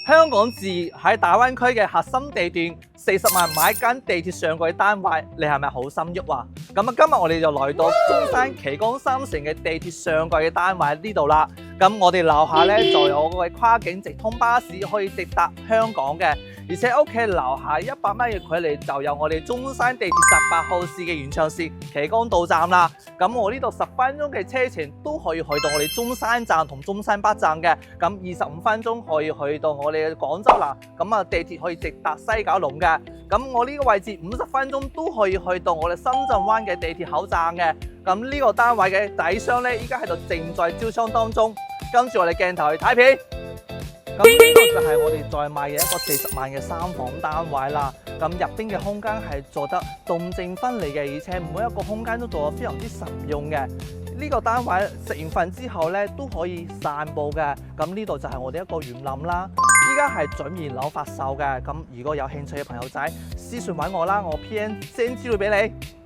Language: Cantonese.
香港置業喺大灣區嘅核心地段，40萬買間地鐵上蓋單位，你係咪好心喐啊？咁啊，今日我哋就來到中山旗杆3城嘅地鐵上蓋嘅單位呢度啦。咁我哋樓下咧就有嗰個跨境直通巴士可以直達香港嘅，而且屋企樓下100米嘅距離就有我哋中山地鐵18號線嘅延長線旗杆道站啦。咁我呢度10分鐘嘅車程都可以去到我哋中山站同中山北站嘅，咁25分鐘可以去到我哋嘅廣州啦。咁啊，地鐵可以直達西九龍嘅。咁我呢個位置50分鐘都可以去到我哋深圳灣嘅地鐵口站嘅。咁呢個單位嘅底商咧，依家喺度正在招商當中。跟住我哋鏡頭去睇片。咁呢個就係我哋再賣嘅一個40萬嘅3房單位啦。咁入邊嘅空間係做得動靜分離嘅，而且每一個空間都做得非常之實用嘅。呢個單位食完飯之後咧都可以散步嘅。咁呢度就係我哋一個園林啦。依家係準備樓發售嘅。咁如果有興趣嘅朋友仔，私信揾我啦，我 PM send 資料俾你。